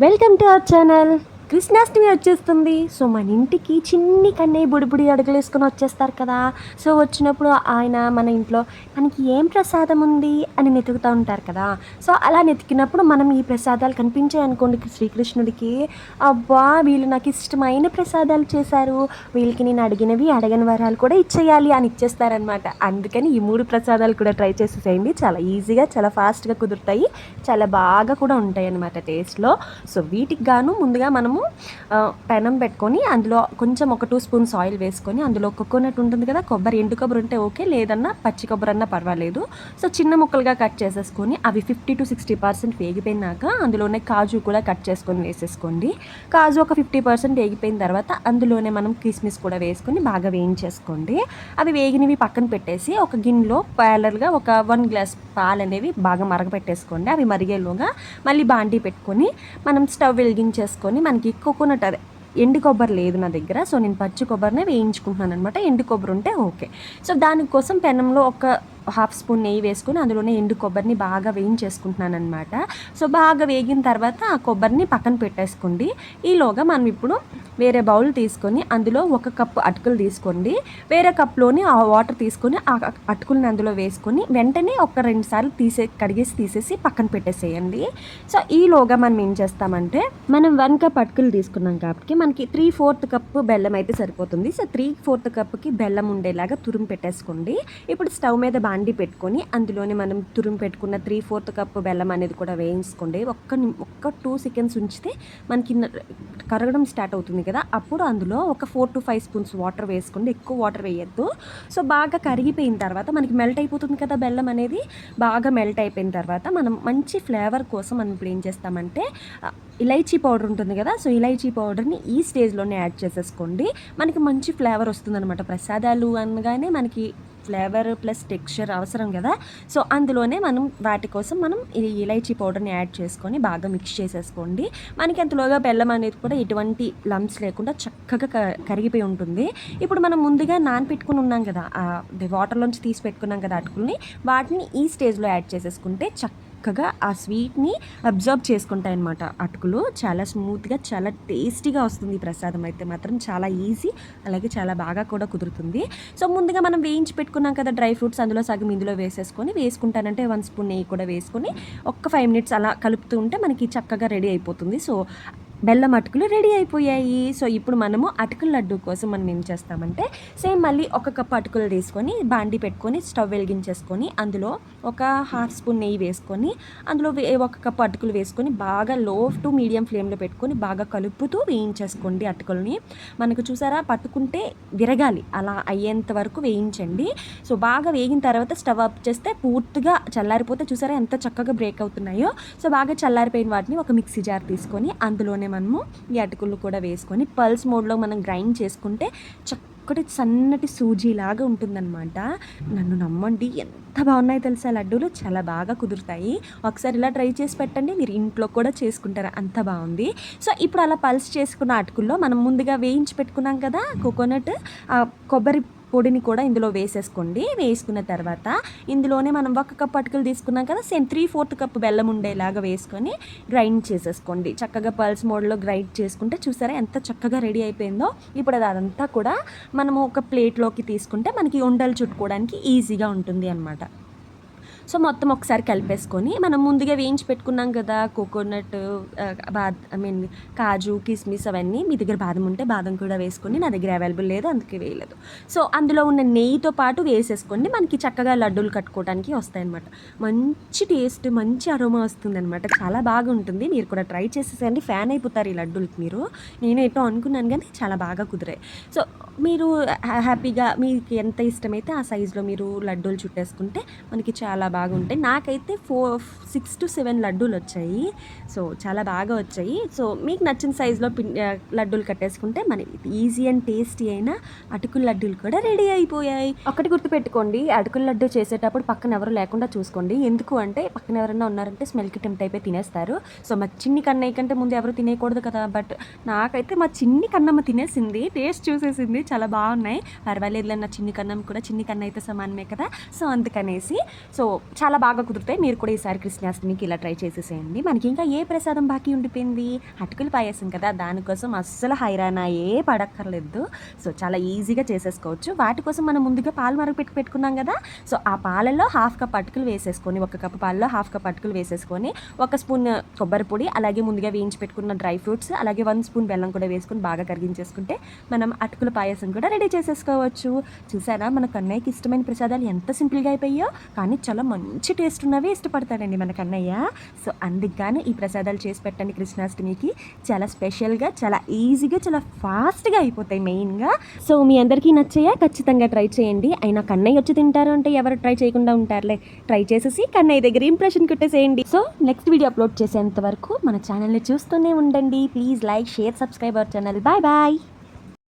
Welcome to our channel. Krishnashtami వచ్చేస్తుంది. So మన ఇంటికి చిన్ని కన్నయ్య బుడిబుడి అడుగులు వేసుకొని వచ్చేస్తారు కదా. సో వచ్చినప్పుడు ఆయన మన ఇంట్లో మనకి ఏం ప్రసాదం ఉంది అని వెతుకుతూ ఉంటారు కదా. సో అలా వెతికినప్పుడు మనం ఈ ప్రసాదాలు కనిపించాయి అనుకోండి శ్రీకృష్ణుడికి, అబ్బా వీళ్ళు నాకు ఇష్టమైన ప్రసాదాలు చేశారు, వీళ్ళకి నేను అడిగినవి అడగని వరాలు కూడా ఇచ్చేయాలి అని ఇచ్చేస్తారనమాట. అందుకని ఈ 3 ప్రసాదాలు కూడా ట్రై చేసేసేయండి. చాలా ఈజీగా చాలా ఫాస్ట్గా కుదురుతాయి, చాలా బాగా కూడా ఉంటాయి అన్నమాట టేస్ట్లో. సో వీటికి గాను ముందుగా మనము పెనం పెట్టుకొని అందులో కొంచెం ఒక 2 స్పూన్స్ ఆయిల్ వేసుకొని అందులో కోకోనట్ ఉంటుంది కదా, కొబ్బరి, ఎండు కొబ్బరి ఉంటే ఓకే, లేదన్నా పచ్చి కొబ్బరి అన్నా పర్వాలేదు. సో చిన్న ముక్కలుగా కట్ చేసేసుకొని అవి 50 to 60% వేగిపోయినాక అందులోనే కాజు కూడా కట్ చేసుకొని వేసేసుకోండి. కాజు ఒక 50% వేగిపోయిన తర్వాత అందులోనే మనం కిస్మిస్ కూడా వేసుకొని బాగా వేయించేసుకోండి. అవి వేగినవి పక్కన పెట్టేసి ఒక గిన్నెలో ప్యారల్గా ఒక 1 గ్లాస్ పాలు అనేవి బాగా మరగపెట్టేసుకోండి. అవి మరిగేలోగా మళ్ళీ బాండీ పెట్టుకొని మనం స్టవ్ వెలిగించేసుకొని, మనకి కోకోనట్ అదే ఎండు కొబ్బరి లేదు నా దగ్గర, సో నేను పచ్చి కొబ్బరినే వేయించుకుంటున్నాను అనమాట. ఎండు కొబ్బరి ఉంటే ఓకే. సో దానికోసం పెనంలో ఒక 1/2 స్పూన్ నెయ్యి వేసుకొని అందులోనే ఎండు కొబ్బరిని బాగా వేయించేసుకుంటున్నాను అనమాట. సో బాగా వేగిన తర్వాత ఆ కొబ్బరిని పక్కన పెట్టేసుకోండి. ఈలోగా మనం ఇప్పుడు వేరే బౌల్ తీసుకొని అందులో 1 కప్పు అటుకులు తీసుకోండి. వేరే కప్లోని ఆ వాటర్ తీసుకొని ఆ అటుకుల్ని అందులో వేసుకొని వెంటనే ఒక 2 సార్లు కడిగేసి తీసేసి పక్కన పెట్టేసేయండి. సో ఈలోగా మనం ఏం చేస్తామంటే, మనం 1 కప్ అటుకులు తీసుకున్నాం కాబట్టి మనకి 3/4 కప్పు బెల్లం అయితే సరిపోతుంది. సో 3/4 కప్పుకి బెల్లం ఉండేలాగా తురుము పెట్టేసుకోండి. ఇప్పుడు స్టవ్ మీద బాండి పెట్టుకొని అందులోనే మనం తురుము పెట్టుకున్న 3/4 కప్పు బెల్లం అనేది కూడా వేయించుకోండి. ఒక్క 2 సెకండ్స్ ఉంచితే మనకి కరగడం స్టార్ట్ అవుతుంది కదా. అప్పుడు అందులో ఒక 4 to 5 స్పూన్స్ వాటర్ వేసుకోండి. ఎక్కువ వాటర్ వేయద్దు. సో బాగా కరిగిపోయిన తర్వాత మనకి మెల్ట్ అయిపోతుంది కదా బెల్లం అనేది. బాగా మెల్ట్ అయిపోయిన తర్వాత మనం మంచి ఫ్లేవర్ కోసం మనం ఇప్పుడు ఏం చేస్తామంటే, ఇలైచీ పౌడర్ ఉంటుంది కదా. సో ఇలైచీ పౌడర్ని ఈ స్టేజ్లోనే యాడ్ చేసేసుకోండి. మనకి మంచి ఫ్లేవర్ వస్తుందన్నమాట. ప్రసాదాలు అనగానే మనకి ఫ్లేవర్ ప్లస్ టెక్స్చర్ అవసరం కదా. సో అందులోనే మనం వాటి కోసం మనం ఈ ఇలైచీ పౌడర్ని యాడ్ చేసుకొని బాగా మిక్స్ చేసేసుకోండి. మనకి అంతలోగా బెల్లం అనేది కూడా ఎటువంటి లంప్స్ లేకుండా చక్కగా కరిగిపోయి ఉంటుంది. ఇప్పుడు మనం ముందుగా నానపెట్టుకుని ఉన్నాం కదా, వాటర్లోంచి తీసి పెట్టుకున్నాం కదా అటుకుల్ని, వాటిని ఈ స్టేజ్లో యాడ్ చేసేసుకుంటే చక్కగా ఆ స్వీట్ని అబ్జర్వ్ చేసుకుంటాయి అన్నమాట అటుకులు. చాలా స్మూత్గా చాలా టేస్టీగా వస్తుంది. ప్రసాదం అయితే మాత్రం చాలా ఈజీ, అలాగే చాలా బాగా కూడా కుదురుతుంది. సో ముందుగా మనం వేయించి పెట్టుకున్నాం కదా డ్రై ఫ్రూట్స్, అందులో సగం ఇందులో వేసుకుంటానంటే 1 స్పూన్ నెయ్యి కూడా వేసుకొని ఒక్క 5 మినిట్స్ అలా కలుపుతూ ఉంటే మనకి చక్కగా రెడీ అయిపోతుంది. సో బెల్లం అటుకులు రెడీ అయిపోయాయి. సో ఇప్పుడు మనము అటుకుల లడ్డు కోసం మనం ఏం చేస్తామంటే, సేమ్ మళ్ళీ 1 కప్ అటుకులు తీసుకొని బాండి పెట్టుకొని స్టవ్ వెలిగించేసుకొని అందులో ఒక 1/2 స్పూన్ నెయ్యి వేసుకొని అందులో 1 కప్ అటుకులు వేసుకొని బాగా లో టు మీడియం ఫ్లేమ్లో పెట్టుకొని బాగా కలుపుతూ వేయించేసుకోండి అటుకుల్ని. మనకు చూసారా పట్టుకుంటే విరగాలి, అలా అయ్యేంత వరకు వేయించండి. సో బాగా వేగిన తర్వాత స్టవ్ ఆఫ్ చేస్తే పూర్తిగా చల్లారిపోతే చూసారా ఎంత చక్కగా బ్రేక్ అవుతున్నాయో. సో బాగా చల్లారిపోయిన వాటిని ఒక మిక్సీ జార్ తీసుకొని అందులోనే మనము ఈ అటుకులు కూడా వేసుకొని పల్స్ మోడ్లో మనం గ్రైండ్ చేసుకుంటే చక్కటి సన్నటి సూజీలాగా ఉంటుందన్నమాట. నన్ను నమ్మండి, ఎంత బాగున్నాయి తెలుసా లడ్డూలు, చాలా బాగా కుదురుతాయి. ఒకసారి ఇలా ట్రై చేసి పెట్టండి, మీరు ఇంట్లో కూడా చేసుకుంటారు, అంత బాగుంది. సో ఇప్పుడు అలా పల్స్ చేసుకున్న అటుకుల్లో మనం ముందుగా వేయించి పెట్టుకున్నాం కదా కోకోనట్, కొబ్బరి పొడిని కూడా ఇందులో వేసేసుకోండి. వేసుకున్న తర్వాత ఇందులోనే మనం 1 కప్ అటుకులు తీసుకున్నాం కదా, సేమ్ 3/4 కప్పు బెల్లం ఉండేలాగా వేసుకొని గ్రైండ్ చేసేసుకోండి. చక్కగా పల్స్ మోడ్లో గ్రైండ్ చేసుకుంటే చూసారా ఎంత చక్కగా రెడీ అయిపోయిందో. ఇప్పుడు అదంతా కూడా మనము ఒక ప్లేట్లోకి తీసుకుంటే మనకి ఉండలు చుట్టుకోవడానికి ఈజీగా ఉంటుంది అన్నమాట. సో మొత్తం ఒకసారి కలిపేసుకొని మనం ముందుగా వేయించి పెట్టుకున్నాం కదా కోకోనట్, కాజు, కిస్మిస్ అవన్నీ, మీ దగ్గర బాదం ఉంటే బాదం కూడా వేసుకొని, నా దగ్గర అవైలబుల్ లేదు అందుకే వేయలేదు. సో అందులో ఉన్న నెయ్యితో పాటు వేసేసుకోండి. మనకి చక్కగా లడ్డూలు కట్టుకోవడానికి వస్తాయన్నమాట. మంచి టేస్ట్, మంచి అరోమా వస్తుందన్నమాట. చాలా బాగుంటుంది. మీరు కూడా ట్రై చేసేసండి, ఫ్యాన్ అయిపోతారు ఈ లడ్డూలకి మీరు. నేను ఏటో అనుకున్నాను కానీ చాలా బాగా కుదిరాయి. సో మీరు హ్యాపీగా మీకు ఎంత ఇష్టమైతే ఆ సైజులో మీరు లడ్డూలు చుట్టేసుకుంటే మనకి చాలా బాగుంటాయి. నాకైతే 6 to 7 లడ్డూలు వచ్చాయి. సో చాలా బాగా వచ్చాయి. సో మీకు నచ్చిన సైజులో లడ్డూలు కట్టేసుకుంటే మన ఈజీ అండ్ టేస్టీ అయిన అటుకుల లడ్డూలు కూడా రెడీ అయిపోయాయి. ఒకటి గుర్తుపెట్టుకోండి, అటుకుల లడ్డు చేసేటప్పుడు పక్కన ఎవరు లేకుండా చూసుకోండి. ఎందుకు అంటే పక్కన ఎవరైనా ఉన్నారంటే స్మెల్కి టెంప్ట్ అయిపోయి తినేస్తారు. సో మా చిన్ని కన్నయ్య కంటే ముందు ఎవరు తినేయకూడదు కదా. బట్ నాకైతే మా చిన్ని కన్నమ్మ తినేసింది, టేస్ట్ చూసేసింది, చాలా బాగున్నాయి. పర్వాలేదులే, నా చిన్ని కన్నమ్మ కూడా చిన్ని కన్న అయితే సమానమే కదా. సో అందుకనేసి సో చాలా బాగా కుదురుతాయి. మీరు కూడా ఈసారి కృష్ణాష్టమికి ఇలా ట్రై చేసేసేయండి. మనకి ఇంకా ఏ ప్రసాదం బాకీ ఉండిపోయింది, అటుకులు పాయసం కదా, దానికోసం అస్సలు హైరానా పడక్కర్లేదు. సో చాలా ఈజీగా చేసేసుకోవచ్చు. వాటి కోసం మనం ముందుగా పాలు పెట్టుకున్నాం కదా, సో ఆ పాలలో 1/2 కప్ అటుకులు వేసేసుకొని, 1 కప్పు పాలలో 1/2 కప్ అటుకులు వేసేసుకొని, 1 స్పూన్ కొబ్బరి పొడి, అలాగే ముందుగా వేయించి పెట్టుకున్న డ్రై ఫ్రూట్స్, అలాగే 1 స్పూన్ బెల్లం కూడా వేసుకొని బాగా కరిగించేసుకుంటే మనం అటుకుల పాయసం కూడా రెడీ చేసేసుకోవచ్చు. చూసారా మన కన్నయ్యకి ఇష్టమైన ప్రసాదాలు ఎంత సింపుల్గా అయిపోయాయో, కానీ చాలా మంచి టేస్ట్ ఉన్నవి ఇష్టపడతాడండి మన కన్నయ్య. సో అందుకుగాను ఈ ప్రసాదాలు చేసి పెట్టండి కృష్ణాష్టమికి. చాలా స్పెషల్గా, చాలా ఈజీగా, చాలా ఫాస్ట్గా అయిపోతాయి మెయిన్గా. సో మీ అందరికీ నచ్చాయా? ఖచ్చితంగా ట్రై చేయండి. అయినా కన్నయ్య వచ్చి తింటారు అంటే ఎవరు ట్రై చేయకుండా ఉంటారులే. ట్రై చేసేసి కన్నయ్య దగ్గర ఇంప్రెషన్ కొట్టేసేయండి. సో నెక్స్ట్ వీడియో అప్లోడ్ చేసేంత వరకు మన ఛానల్ని చూస్తూనే ఉండండి. Please like, share, subscribe our channel. Bye bye.